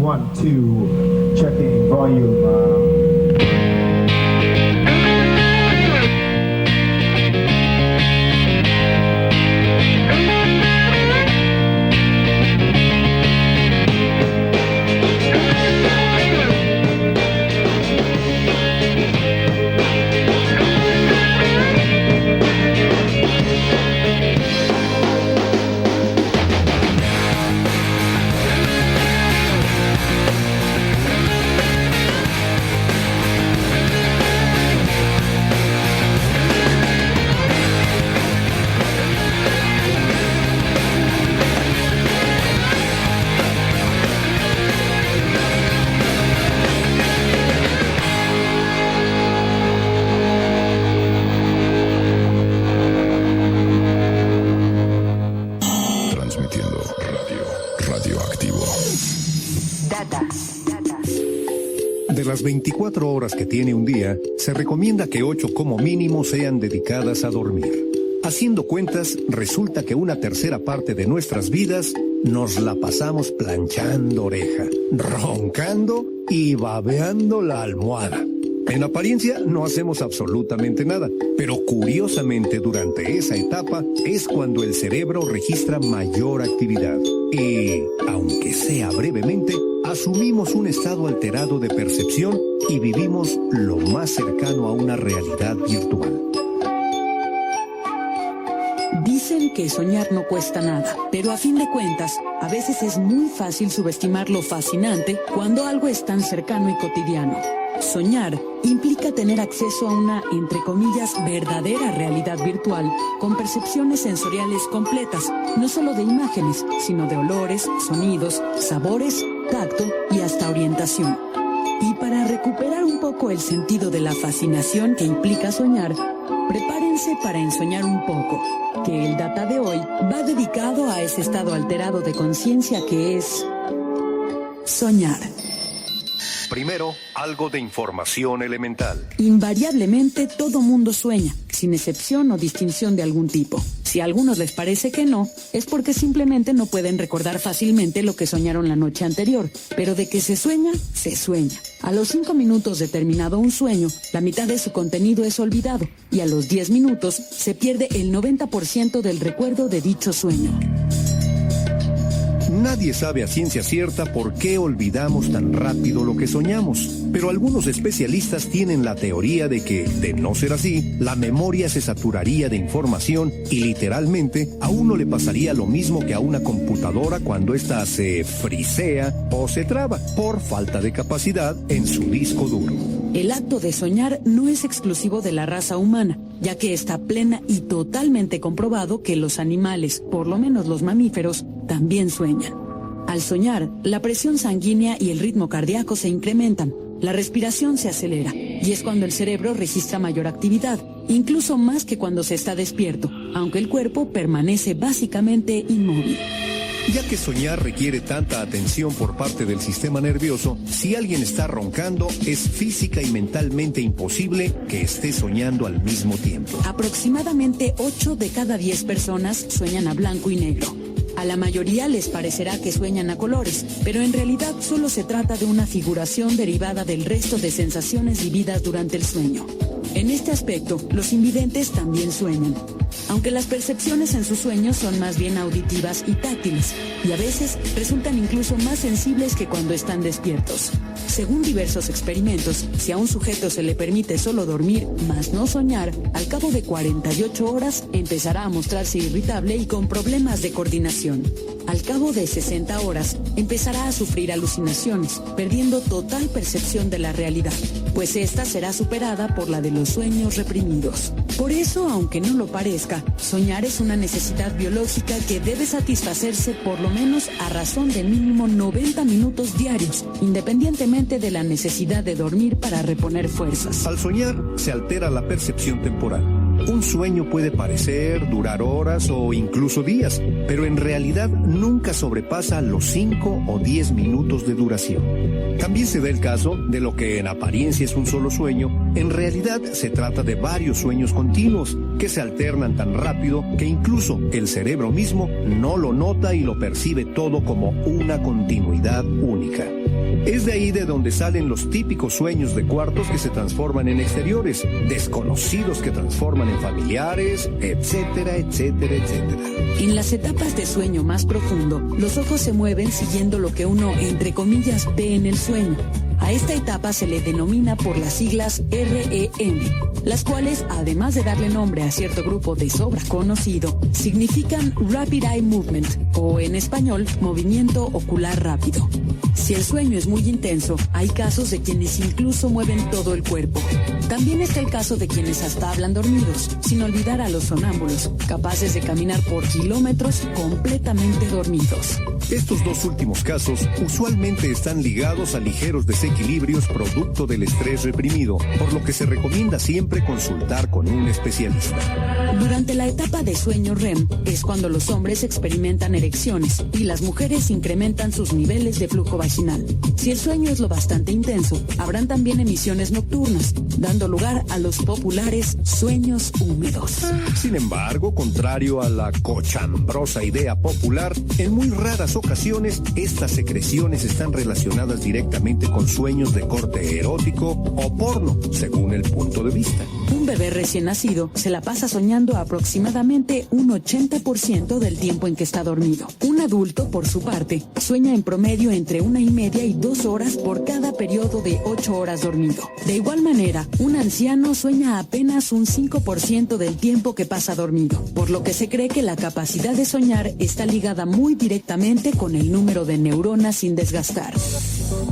1, 2, checking volume. De las 24 horas que tiene un día, se recomienda que 8 como mínimo sean dedicadas a dormir. Haciendo cuentas, resulta que una tercera parte de nuestras vidas nos la pasamos planchando oreja, roncando y babeando la almohada. En apariencia no hacemos absolutamente nada, pero curiosamente durante esa etapa es cuando el cerebro registra mayor actividad. Y, aunque sea brevemente, asumimos un estado alterado de percepción y vivimos lo más cercano a una realidad virtual. Dicen que soñar no cuesta nada, pero a fin de cuentas, a veces es muy fácil subestimar lo fascinante cuando algo es tan cercano y cotidiano. Soñar implica tener acceso a una, entre comillas, verdadera realidad virtual, con percepciones sensoriales completas, no solo de imágenes, sino de olores, sonidos, sabores, tacto y hasta orientación. Y para recuperar un poco el sentido de la fascinación que implica soñar, prepárense para ensoñar un poco, que el data de hoy va dedicado a ese estado alterado de conciencia que es soñar. Primero, algo de información elemental. Invariablemente todo mundo sueña, sin excepción o distinción de algún tipo. Si a algunos les parece que no, es porque simplemente no pueden recordar fácilmente lo que soñaron la noche anterior. Pero de que se sueña, se sueña. A los 5 minutos de terminado un sueño, la mitad de su contenido es olvidado, y a los 10 minutos se pierde el 90% del recuerdo de dicho sueño. Nadie sabe a ciencia cierta por qué olvidamos tan rápido lo que soñamos, pero algunos especialistas tienen la teoría de que, de no ser así, la memoria se saturaría de información y literalmente a uno le pasaría lo mismo que a una computadora cuando ésta se frisea o se traba por falta de capacidad en su disco duro. El acto de soñar no es exclusivo de la raza humana, ya que está plena y totalmente comprobado que los animales, por lo menos los mamíferos, también sueñan. Al soñar, la presión sanguínea y el ritmo cardíaco se incrementan, la respiración se acelera, y es cuando el cerebro registra mayor actividad, incluso más que cuando se está despierto, aunque el cuerpo permanece básicamente inmóvil. Ya que soñar requiere tanta atención por parte del sistema nervioso, si alguien está roncando, es física y mentalmente imposible que esté soñando al mismo tiempo. Aproximadamente 8 de cada 10 personas sueñan a blanco y negro. A la mayoría les parecerá que sueñan a colores, pero en realidad solo se trata de una figuración derivada del resto de sensaciones vividas durante el sueño. En este aspecto, los invidentes también sueñan, aunque las percepciones en sus sueños son más bien auditivas y táctiles, y a veces resultan incluso más sensibles que cuando están despiertos. Según diversos experimentos, si a un sujeto se le permite solo dormir, más no soñar, al cabo de 48 horas empezará a mostrarse irritable y con problemas de coordinación. Al cabo de 60 horas, empezará a sufrir alucinaciones, perdiendo total percepción de la realidad, pues esta será superada por la de los sueños reprimidos. Por eso, aunque no lo parezca, soñar es una necesidad biológica que debe satisfacerse por lo menos a razón de mínimo 90 minutos diarios, independientemente de la necesidad de dormir para reponer fuerzas. Al soñar, se altera la percepción temporal. Un sueño puede parecer, durar horas o incluso días, pero en realidad nunca sobrepasa los 5 o 10 minutos de duración. También se da el caso de lo que en apariencia es un solo sueño, en realidad se trata de varios sueños continuos que se alternan tan rápido que incluso el cerebro mismo no lo nota y lo percibe todo como una continuidad única. Es de ahí de donde salen los típicos sueños de cuartos que se transforman en exteriores, desconocidos que transforman en familiares, etcétera, etcétera, etcétera. En las etapas de sueño más profundo, los ojos se mueven siguiendo lo que uno, entre comillas, ve en el sueño. A esta etapa se le denomina por las siglas REM, las cuales, además de darle nombre a cierto grupo de sobra conocido, significan Rapid Eye Movement, o en español, movimiento ocular rápido. Si el sueño es muy intenso, hay casos de quienes incluso mueven todo el cuerpo. También está el caso de quienes hasta hablan dormidos, sin olvidar a los sonámbulos, capaces de caminar por kilómetros completamente dormidos. Estos dos últimos casos usualmente están ligados a ligeros desequilibrios producto del estrés reprimido, por lo que se recomienda siempre consultar con un especialista. Durante la etapa de sueño REM es cuando los hombres experimentan erecciones y las mujeres incrementan sus niveles de flujo vaginal. Si el sueño es lo bastante intenso, habrán también emisiones nocturnas, dando lugar a los populares sueños húmedos. Sin embargo, contrario a la cochambrosa idea popular, en muy raras ocasiones estas secreciones están relacionadas directamente con sueños de corte erótico o porno, según el punto de vista. Un bebé recién nacido se la pasa soñando aproximadamente un 80% del tiempo en que está dormido. Un adulto, por su parte, sueña en promedio entre 1,5 y 2 horas por cada periodo de 8 horas dormido. De igual manera, un anciano sueña apenas un 5% del tiempo que pasa dormido, por lo que se cree que la capacidad de soñar está ligada muy directamente con el número de neuronas sin desgastar.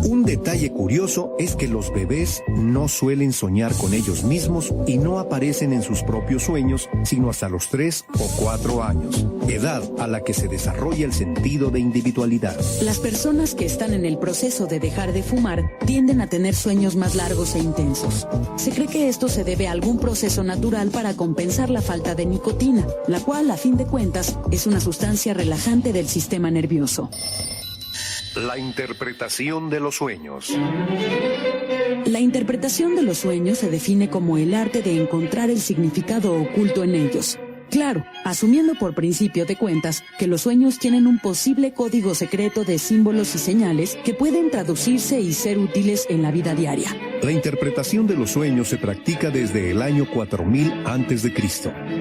Un detalle curioso es que los bebés no suelen soñar con ellos mismos y no aparecen en sus propios sueños sino hasta los 3 o 4 años, edad a la que se desarrolla el sentido de individualidad. Las personas que están en el proceso de dejar de fumar tienden a tener sueños más largos e intensos. Se cree que esto se debe a algún proceso natural para compensar la falta de nicotina, la cual, a fin de cuentas, es una sustancia relajante del sistema nervioso. La interpretación de los sueños. La interpretación de los sueños se define como el arte de encontrar el significado oculto en ellos. Claro, asumiendo por principio de cuentas que los sueños tienen un posible código secreto de símbolos y señales que pueden traducirse y ser útiles en la vida diaria. La interpretación de los sueños se practica desde el año 4000 a.C.,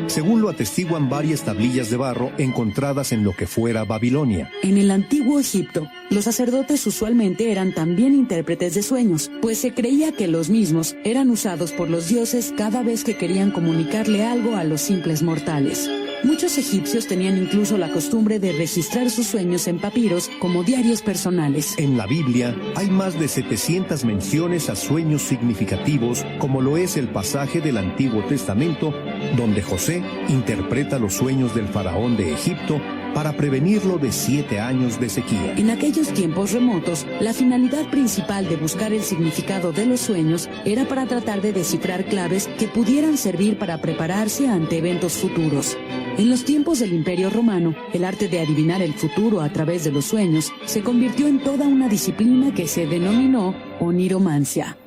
según lo atestiguan varias tablillas de barro encontradas en lo que fuera Babilonia. En el antiguo Egipto, los sacerdotes usualmente eran también intérpretes de sueños, pues se creía que los mismos eran usados por los dioses cada vez que querían comunicarle algo a los simples mortales. Muchos egipcios tenían incluso la costumbre de registrar sus sueños en papiros como diarios personales. En la Biblia hay más de 700 menciones a sueños significativos, como lo es el pasaje del Antiguo Testamento, donde José interpreta los sueños del faraón de Egipto para prevenirlo de 7 años de sequía. En aquellos tiempos remotos, la finalidad principal de buscar el significado de los sueños era para tratar de descifrar claves que pudieran servir para prepararse ante eventos futuros. En los tiempos del Imperio Romano, el arte de adivinar el futuro a través de los sueños se convirtió en toda una disciplina que se denominó oniromancia.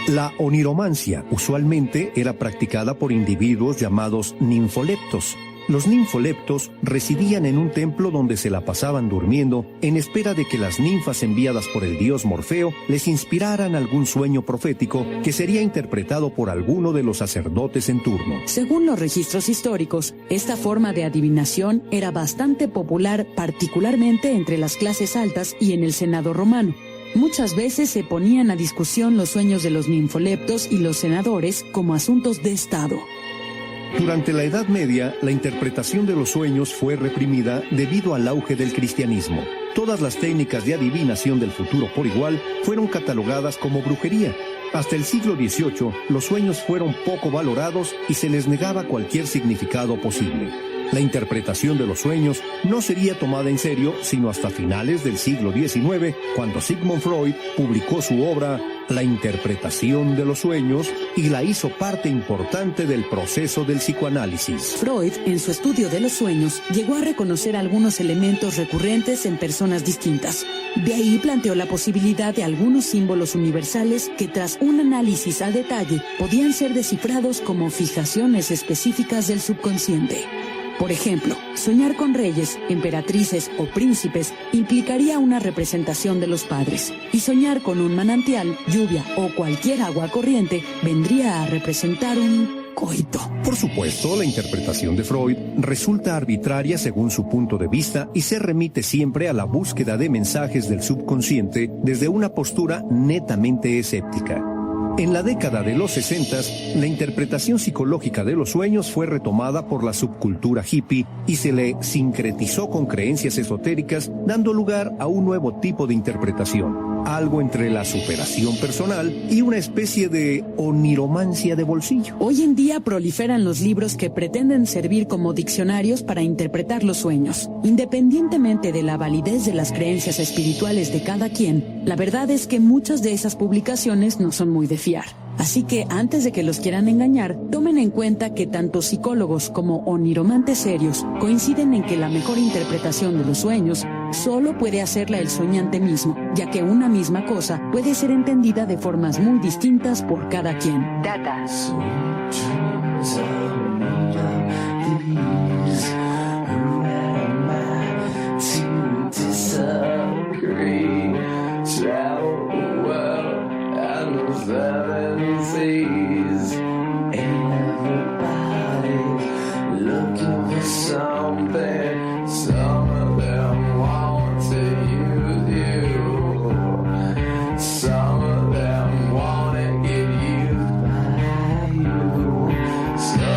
La oniromancia usualmente era practicada por individuos llamados ninfoleptos. Los ninfoleptos residían en un templo donde se la pasaban durmiendo en espera de que las ninfas enviadas por el dios Morfeo les inspiraran algún sueño profético que sería interpretado por alguno de los sacerdotes en turno. Según los registros históricos, esta forma de adivinación era bastante popular, particularmente entre las clases altas y en el Senado romano. Muchas veces se ponían a discusión los sueños de los ninfoleptos y los senadores como asuntos de Estado. Durante la Edad Media, la interpretación de los sueños fue reprimida debido al auge del cristianismo. Todas las técnicas de adivinación del futuro por igual fueron catalogadas como brujería. Hasta el siglo XVIII, los sueños fueron poco valorados y se les negaba cualquier significado posible. La interpretación de los sueños no sería tomada en serio sino hasta finales del siglo XIX, cuando Sigmund Freud publicó su obra La interpretación de los sueños y la hizo parte importante del proceso del psicoanálisis. Freud, en su estudio de los sueños, llegó a reconocer algunos elementos recurrentes en personas distintas. De ahí planteó la posibilidad de algunos símbolos universales que, tras un análisis al detalle, podían ser descifrados como fijaciones específicas del subconsciente. Por ejemplo, soñar con reyes, emperatrices o príncipes implicaría una representación de los padres. Y soñar con un manantial, lluvia o cualquier agua corriente vendría a representar un coito. Por supuesto, la interpretación de Freud resulta arbitraria según su punto de vista y se remite siempre a la búsqueda de mensajes del subconsciente desde una postura netamente escéptica. En la década de los 60, la interpretación psicológica de los sueños fue retomada por la subcultura hippie y se le sincretizó con creencias esotéricas, dando lugar a un nuevo tipo de interpretación, algo entre la superación personal y una especie de oniromancia de bolsillo. Hoy en día proliferan los libros que pretenden servir como diccionarios para interpretar los sueños. Independientemente de la validez de las creencias espirituales de cada quien, la verdad es que muchas de esas publicaciones no son muy de fiar. Así que antes de que los quieran engañar, tomen en cuenta que tanto psicólogos como oniromantes serios coinciden en que la mejor interpretación de los sueños solo puede hacerla el soñante mismo, ya que una misma cosa puede ser entendida de formas muy distintas por cada quien. Data. Some of them wanna get used by you.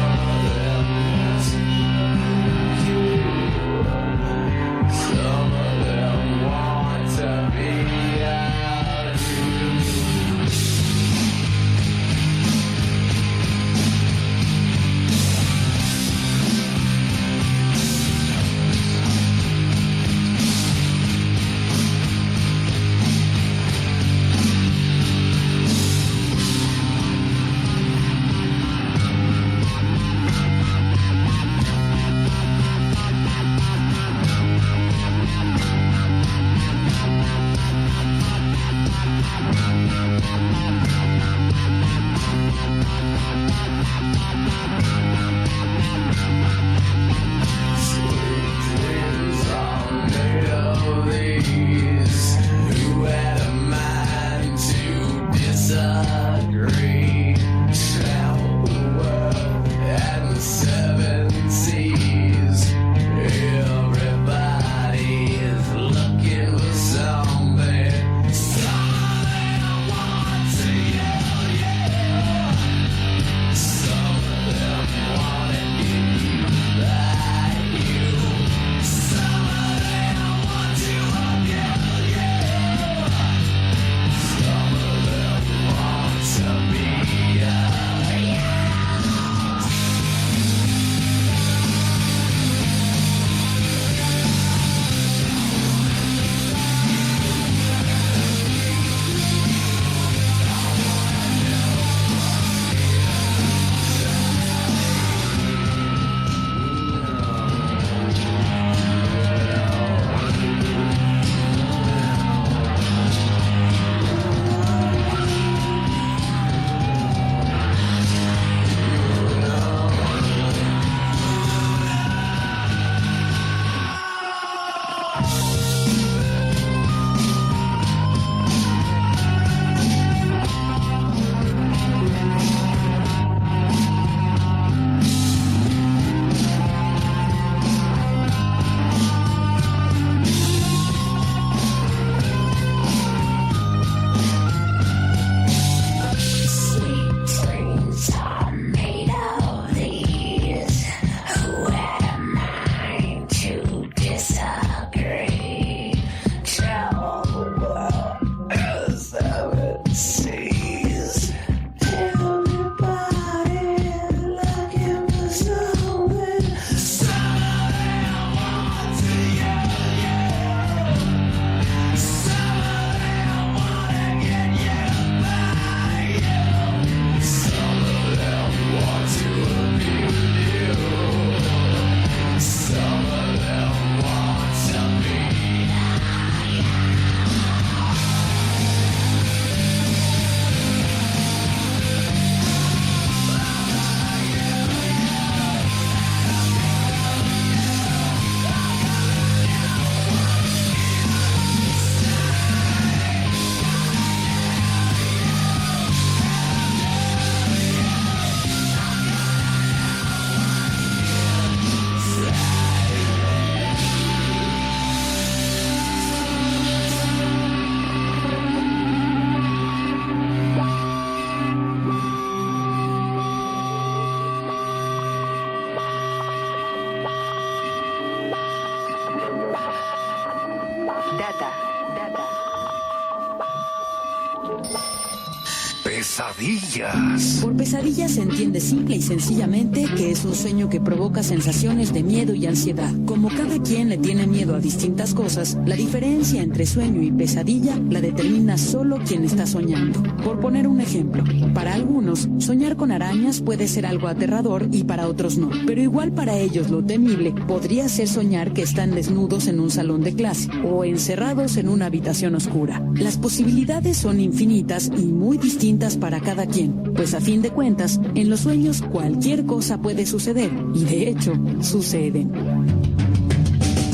Pesadillas. Por pesadilla se entiende simple y sencillamente que es un sueño que provoca sensaciones de miedo y ansiedad. Como cada quien le tiene miedo a distintas cosas, la diferencia entre sueño y pesadilla la determina solo quien está soñando. Por poner un ejemplo, para algunos, soñar con arañas puede ser algo aterrador y para otros no. Pero igual para ellos lo temible podría ser soñar que están desnudos en un salón de clase o encerrados en una habitación oscura. Las posibilidades son infinitas y muy distintas para cada quien, pues a fin de cuentas, en los sueños cualquier cosa puede suceder, y de hecho, suceden.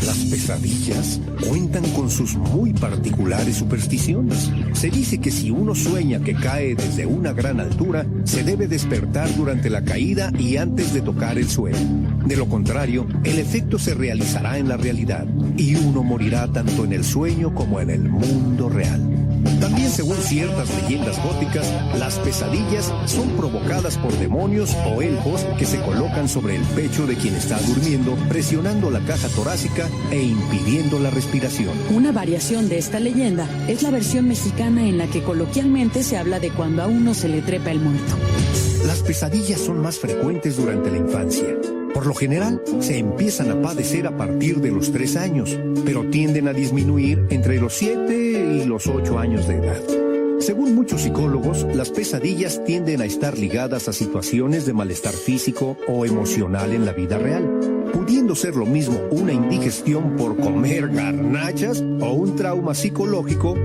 Las pesadillas cuentan con sus muy particulares supersticiones. Se dice que si uno sueña que cae desde una gran altura, se debe despertar durante la caída y antes de tocar el suelo. De lo contrario, el efecto se realizará en la realidad, y uno morirá tanto en el sueño como en el mundo real. También, según ciertas leyendas góticas, las pesadillas son provocadas por demonios o elfos que se colocan sobre el pecho de quien está durmiendo, presionando la caja torácica e impidiendo la respiración. Una variación de esta leyenda es la versión mexicana en la que coloquialmente se habla de cuando a uno se le trepa el muerto. Las pesadillas son más frecuentes durante la infancia. Por lo general, se empiezan a padecer a partir de los 3 años, pero tienden a disminuir entre los 7 y los 8 años de edad. Según muchos psicólogos, las pesadillas tienden a estar ligadas a situaciones de malestar físico o emocional en la vida real, pudiendo ser lo mismo una indigestión por comer garnachas o un trauma psicológico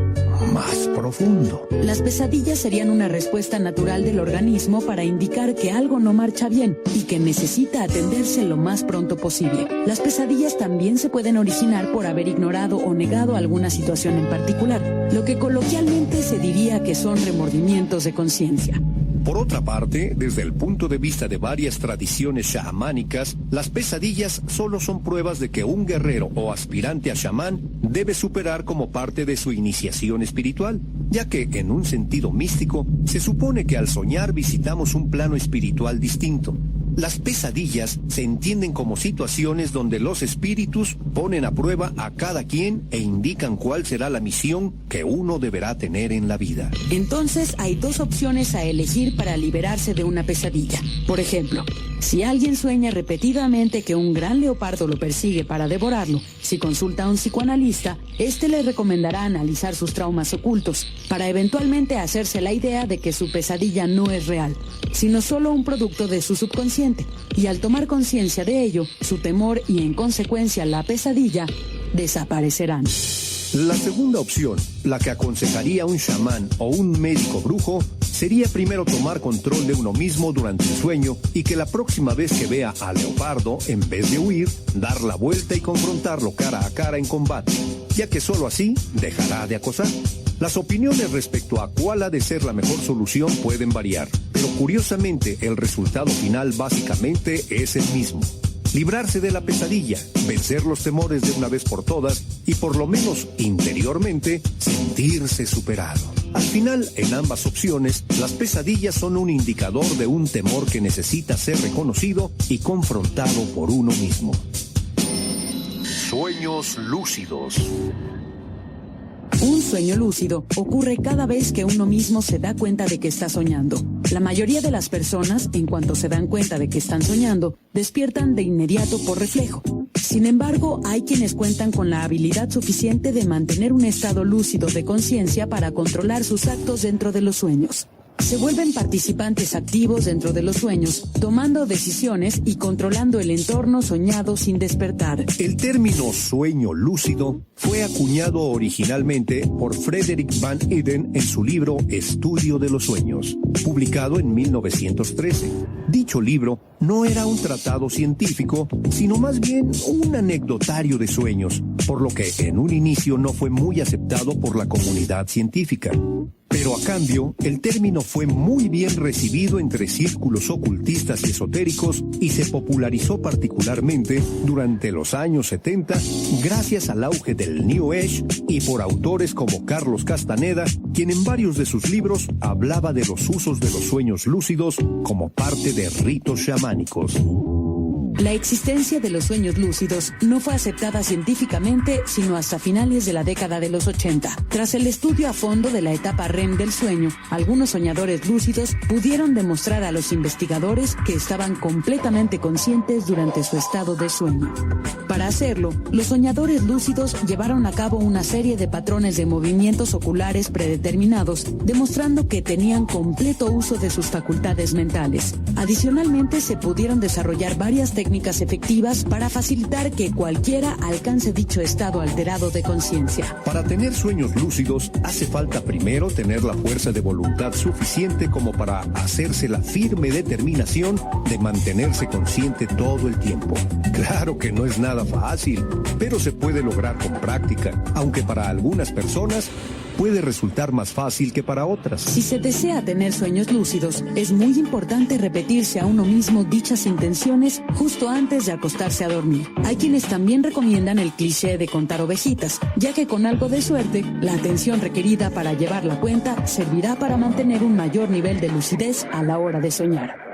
más profundo. Las pesadillas serían una respuesta natural del organismo para indicar que algo no marcha bien y que necesita atenderse lo más pronto posible. Las pesadillas también se pueden originar por haber ignorado o negado alguna situación en particular, lo que coloquialmente se diría que son remordimientos de conciencia. Por otra parte, desde el punto de vista de varias tradiciones chamánicas, las pesadillas solo son pruebas de que un guerrero o aspirante a chamán debe superar como parte de su iniciación espiritual, ya que, en un sentido místico, se supone que al soñar visitamos un plano espiritual distinto. Las pesadillas se entienden como situaciones donde los espíritus ponen a prueba a cada quien e indican cuál será la misión que uno deberá tener en la vida. Entonces hay 2 opciones a elegir para liberarse de una pesadilla. Por ejemplo, si alguien sueña repetidamente que un gran leopardo lo persigue para devorarlo, si consulta a un psicoanalista, este le recomendará analizar sus traumas ocultos, para eventualmente hacerse la idea de que su pesadilla no es real, sino solo un producto de su subconsciente. Y al tomar conciencia de ello, su temor y en consecuencia la pesadilla desaparecerán. La segunda opción, la que aconsejaría un chamán o un médico brujo, sería primero tomar control de uno mismo durante el sueño y que la próxima vez que vea al leopardo, en vez de huir, dar la vuelta y confrontarlo cara a cara en combate, ya que solo así dejará de acosar. Las opiniones respecto a cuál ha de ser la mejor solución pueden variar, pero curiosamente el resultado final básicamente es el mismo. Librarse de la pesadilla, vencer los temores de una vez por todas y por lo menos interiormente sentirse superado. Al final, en ambas opciones, las pesadillas son un indicador de un temor que necesita ser reconocido y confrontado por uno mismo. Sueños lúcidos. Un sueño lúcido ocurre cada vez que uno mismo se da cuenta de que está soñando. La mayoría de las personas, en cuanto se dan cuenta de que están soñando, despiertan de inmediato por reflejo. Sin embargo, hay quienes cuentan con la habilidad suficiente de mantener un estado lúcido de conciencia para controlar sus actos dentro de los sueños. Se vuelven participantes activos dentro de los sueños, tomando decisiones y controlando el entorno soñado sin despertar. El término sueño lúcido fue acuñado originalmente por Frederick Van Eden en su libro Estudio de los Sueños, publicado en 1913. Dicho libro no era un tratado científico, sino más bien un anecdotario de sueños, por lo que en un inicio no fue muy aceptado por la comunidad científica. Pero a cambio, el término fue muy bien recibido entre círculos ocultistas y esotéricos y se popularizó particularmente durante los años 70 gracias al auge del New Age y por autores como Carlos Castaneda, quien en varios de sus libros hablaba de los usos de los sueños lúcidos como parte de ritos chamánicos. La existencia de los sueños lúcidos no fue aceptada científicamente sino hasta finales de la década de los 80. Tras el estudio a fondo de la etapa REM del sueño, algunos soñadores lúcidos pudieron demostrar a los investigadores que estaban completamente conscientes durante su estado de sueño. Para hacerlo, los soñadores lúcidos llevaron a cabo una serie de patrones de movimientos oculares predeterminados, demostrando que tenían completo uso de sus facultades mentales. Adicionalmente, se pudieron desarrollar varias técnicas efectivas para facilitar que cualquiera alcance dicho estado alterado de conciencia. Para tener sueños lúcidos, hace falta primero tener la fuerza de voluntad suficiente como para hacerse la firme determinación de mantenerse consciente todo el tiempo. Claro que no es nada fácil, pero se puede lograr con práctica, aunque para algunas personas puede resultar más fácil que para otras. Si se desea tener sueños lúcidos, es muy importante repetirse a uno mismo dichas intenciones justo antes de acostarse a dormir. Hay quienes también recomiendan el cliché de contar ovejitas, ya que con algo de suerte, la atención requerida para llevar la cuenta servirá para mantener un mayor nivel de lucidez a la hora de soñar.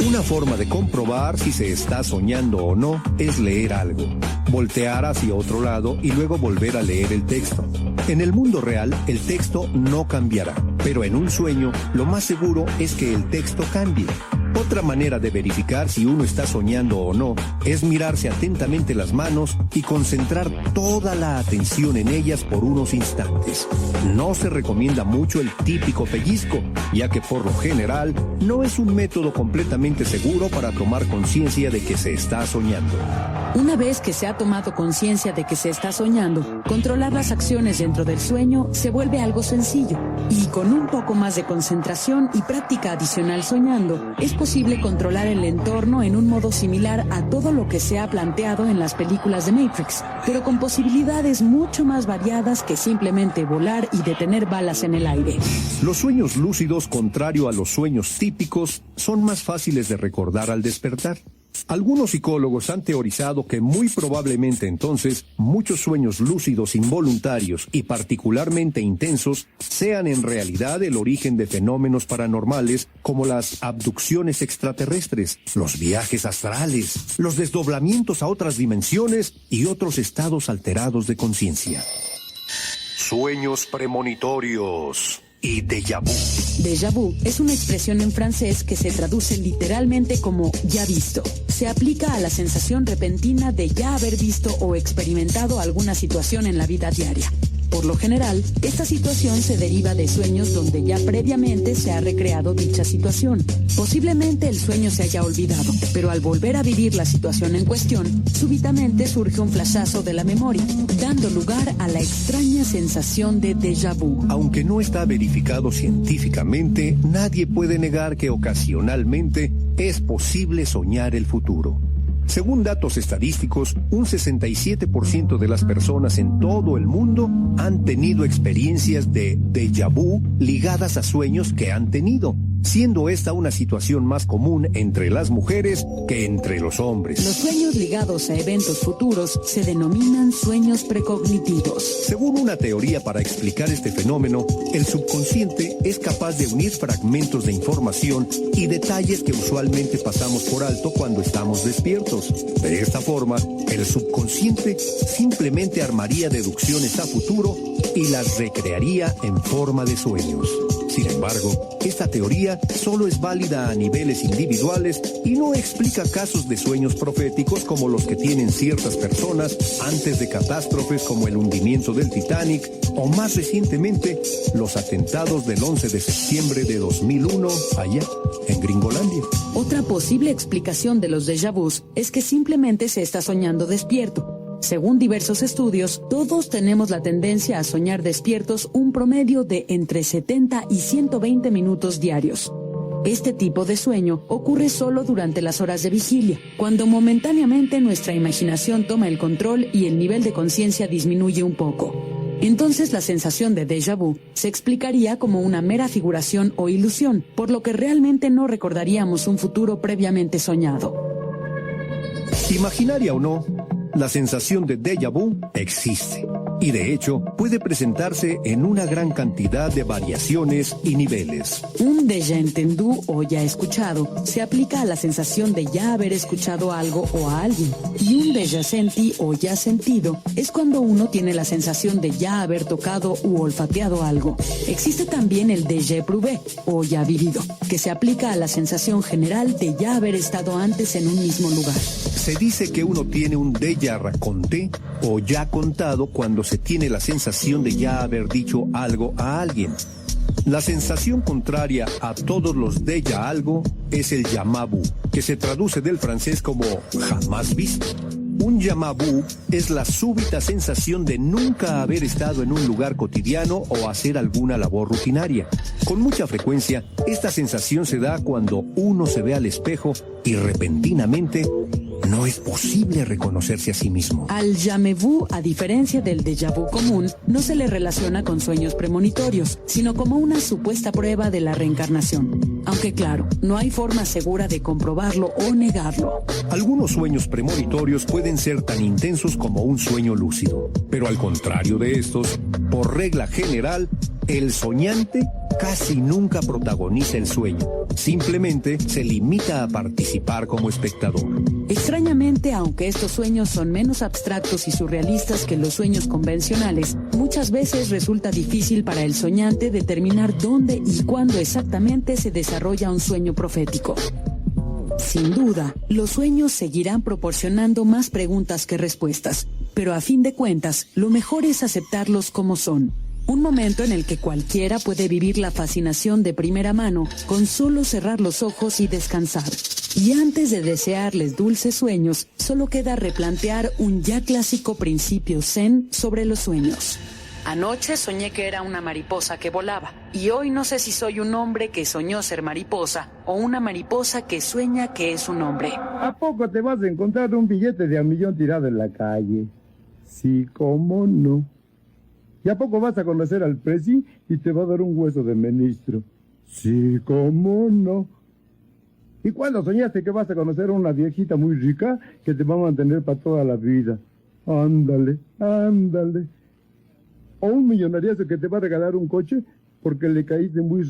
Una forma de comprobar si se está soñando o no es leer algo, voltear hacia otro lado y luego volver a leer el texto. En el mundo real, el texto no cambiará, pero en un sueño, lo más seguro es que el texto cambie. Otra manera de verificar si uno está soñando o no es mirarse atentamente las manos y concentrar toda la atención en ellas por unos instantes. No se recomienda mucho el típico pellizco, ya que por lo general no es un método completamente seguro para tomar conciencia de que se está soñando. Una vez que se ha tomado conciencia de que se está soñando, controlar las acciones dentro del sueño se vuelve algo sencillo. Y con un poco más de concentración y práctica adicional soñando, es posible controlar el entorno en un modo similar a todo lo que se ha planteado en las películas de Matrix, pero con posibilidades mucho más variadas que simplemente volar y detener balas en el aire. Los sueños lúcidos, contrario a los sueños típicos, son más fáciles de recordar al despertar. Algunos psicólogos han teorizado que muy probablemente entonces muchos sueños lúcidos involuntarios y particularmente intensos sean en realidad el origen de fenómenos paranormales como las abducciones extraterrestres, los viajes astrales, los desdoblamientos a otras dimensiones y otros estados alterados de conciencia. Sueños premonitorios y déjà vu. Déjà vu es una expresión en francés que se traduce literalmente como ya visto. Se aplica a la sensación repentina de ya haber visto o experimentado alguna situación en la vida diaria. Por lo general, esta situación se deriva de sueños donde ya previamente se ha recreado dicha situación. Posiblemente el sueño se haya olvidado, pero al volver a vivir la situación en cuestión, súbitamente surge un flashazo de la memoria, dando lugar a la extraña sensación de déjà vu. Aunque no está verificado científicamente, nadie puede negar que ocasionalmente es posible soñar el futuro. Según datos estadísticos, un 67% de las personas en todo el mundo han tenido experiencias de déjà vu ligadas a sueños que han tenido, siendo esta una situación más común entre las mujeres que entre los hombres. Los sueños ligados a eventos futuros se denominan sueños precognitivos. Según una teoría para explicar este fenómeno, el subconsciente es capaz de unir fragmentos de información y detalles que usualmente pasamos por alto cuando estamos despiertos. De esta forma, el subconsciente simplemente armaría deducciones a futuro y las recrearía en forma de sueños. Sin embargo, esta teoría solo es válida a niveles individuales y no explica casos de sueños proféticos como los que tienen ciertas personas antes de catástrofes como el hundimiento del Titanic o más recientemente los atentados del 11 de septiembre de 2001 allá en Gringolandia. Otra posible explicación de los déjà vus es que simplemente se está soñando despierto. Según diversos estudios, todos tenemos la tendencia a soñar despiertos un promedio de entre 70 y 120 minutos diarios. Este tipo de sueño ocurre solo durante las horas de vigilia, cuando momentáneamente nuestra imaginación toma el control y el nivel de conciencia disminuye un poco. Entonces la sensación de déjà vu se explicaría como una mera figuración o ilusión, por lo que realmente no recordaríamos un futuro previamente soñado. Imaginaria o no, La sensación de déjà vu existe y de hecho puede presentarse en una gran cantidad de variaciones y niveles. Un déjà entendu o ya escuchado se aplica a la sensación de ya haber escuchado algo o a alguien. Y un déjà senti o ya sentido es cuando uno tiene la sensación de ya haber tocado u olfateado algo. Existe también el déjà prouvé o ya vivido, que se aplica a la sensación general de ya haber estado antes en un mismo lugar. Se dice que uno tiene un déjà raconté o ya contado cuando se tiene la sensación de ya haber dicho algo a alguien. La sensación contraria a todos los déjà algo es el jamais vu, que se traduce del francés como jamás visto. Un jamais vu es la súbita sensación de nunca haber estado en un lugar cotidiano o hacer alguna labor rutinaria. Con mucha frecuencia, esta sensación se da cuando uno se ve al espejo y repentinamente no es posible reconocerse a sí mismo. Al jamais vu, a diferencia del déjà vu común, no se le relaciona con sueños premonitorios, sino como una supuesta prueba de la reencarnación. Aunque claro, no hay forma segura de comprobarlo o negarlo. Algunos sueños premonitorios pueden ser tan intensos como un sueño lúcido, pero al contrario de estos, por regla general, el soñante casi nunca protagoniza el sueño, simplemente se limita a participar como espectador. Extrañamente, aunque estos sueños son menos abstractos y surrealistas que los sueños convencionales, muchas veces resulta difícil para el soñante determinar dónde y cuándo exactamente se desarrolla un sueño profético. Sin duda, los sueños seguirán proporcionando más preguntas que respuestas, pero a fin de cuentas, lo mejor es aceptarlos como son. Un momento en el que cualquiera puede vivir la fascinación de primera mano con solo cerrar los ojos y descansar. Y antes de desearles dulces sueños, solo queda replantear un ya clásico principio zen sobre los sueños. Anoche soñé que era una mariposa que volaba, y hoy no sé si soy un hombre que soñó ser mariposa o una mariposa que sueña que es un hombre. ¿A poco te vas a encontrar un billete de $1,000,000 tirado en la calle? Sí, cómo no. ¿Y a poco vas a conocer al presi y te va a dar un hueso de ministro? Sí, cómo no. ¿Y cuándo soñaste que vas a conocer a una viejita muy rica que te va a mantener para toda la vida? Ándale, ándale. O un millonariazo que te va a regalar un coche porque le caíste muy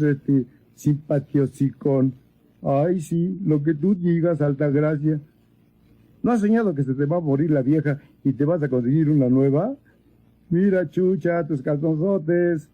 simpatiosicón. Ay, sí, lo que tú digas, Altagracia. ¿No has soñado que se te va a morir la vieja y te vas a conseguir una nueva? Mira, chucha, tus calzonzotes.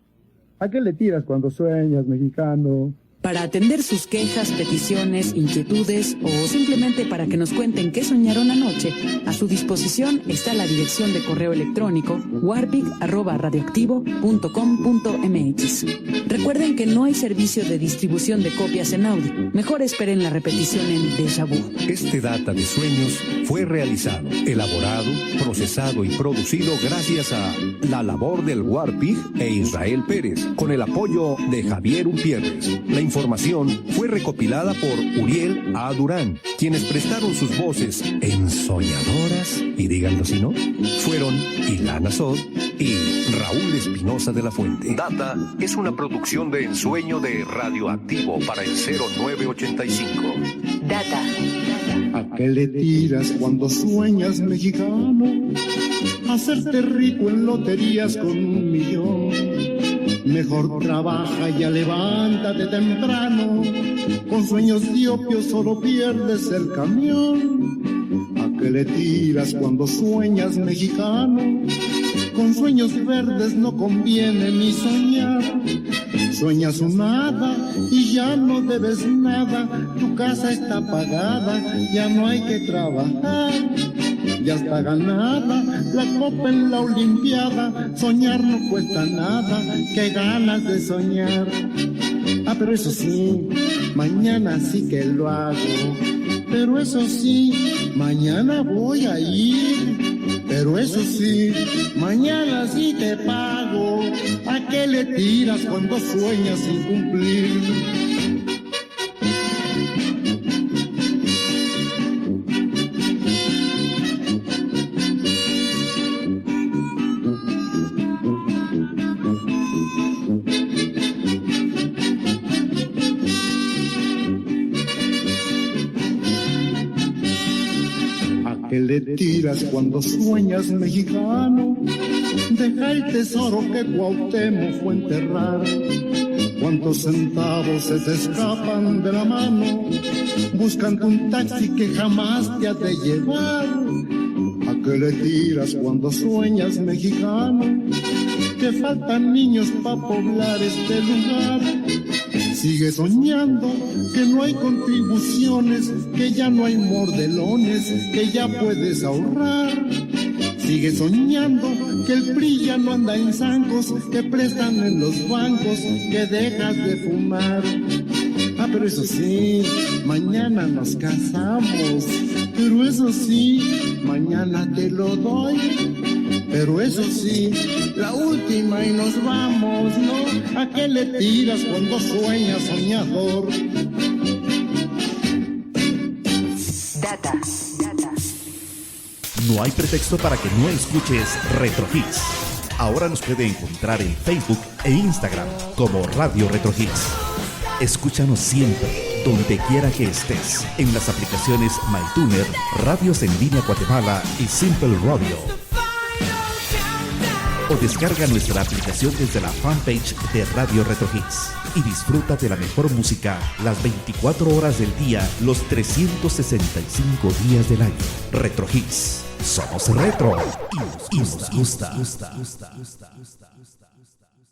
¿A qué le tiras cuando sueñas, mexicano? Para atender sus quejas, peticiones, inquietudes o simplemente para que nos cuenten qué soñaron anoche, a su disposición está la dirección de correo electrónico warpig@radioactivo.com.mx. Recuerden que no hay servicio de distribución de copias en audio. Mejor esperen la repetición en Déjà Vu. Este Data de Sueños fue realizado, elaborado, procesado y producido gracias a la labor del Warpig e Israel Pérez, con el apoyo de Javier Umpierres. La información fue recopilada por Uriel A. Durán, quienes prestaron sus voces ensoñadoras, y díganlo si no, fueron Ilana Sod y Raúl Espinosa de la Fuente. Data es una producción de ensueño de Radioactivo para el 0985. Data. ¿A qué le tiras cuando sueñas, mexicano? Hacerte rico en loterías con $1,000,000. Mejor trabaja, ya levántate temprano. Con sueños diopios solo pierdes el camión. ¿A qué le tiras cuando sueñas, mexicano? Con sueños verdes no conviene ni soñar. Sueñas un nada y ya no debes nada. Tu casa está pagada, ya no hay que trabajar. Ya está ganada la copa en la olimpiada. Soñar no cuesta nada, qué ganas de soñar. Ah, pero eso sí, mañana sí que lo hago. Pero eso sí, mañana voy a ir. Pero eso sí, mañana sí te pago. ¿A qué le tiras cuando sueñas sin cumplir? qué le tiras cuando sueñas mexicano? Deja el tesoro que Cuauhtémoc fue enterrar. ¿Cuántos centavos se te escapan de la mano? Buscando un taxi que jamás te ha de llevar. ¿A qué le tiras cuando sueñas mexicano? Que faltan niños para poblar este lugar. Sigue soñando que no hay contribuciones, que ya no hay mordelones, que ya puedes ahorrar. Sigue soñando que el PRI ya no anda en zancos, que prestan en los bancos, que dejas de fumar. Ah, pero eso sí, mañana nos casamos. Pero eso sí, mañana te lo doy. Pero eso sí, la última y nos vamos, ¿no? ¿A qué le tiras cuando sueñas, soñador? Data. No hay pretexto para que no escuches Retro Hits. Ahora nos puede encontrar en Facebook e Instagram como Radio Retro Hits. Escúchanos siempre, donde quiera que estés, en las aplicaciones MyTuner, Radios en Línea Guatemala y Simple Radio. O descarga nuestra aplicación desde la fanpage de Radio Retro Hits y disfruta de la mejor música las 24 horas del día, los 365 días del año. Retro Hits. Somos retro y nos gusta.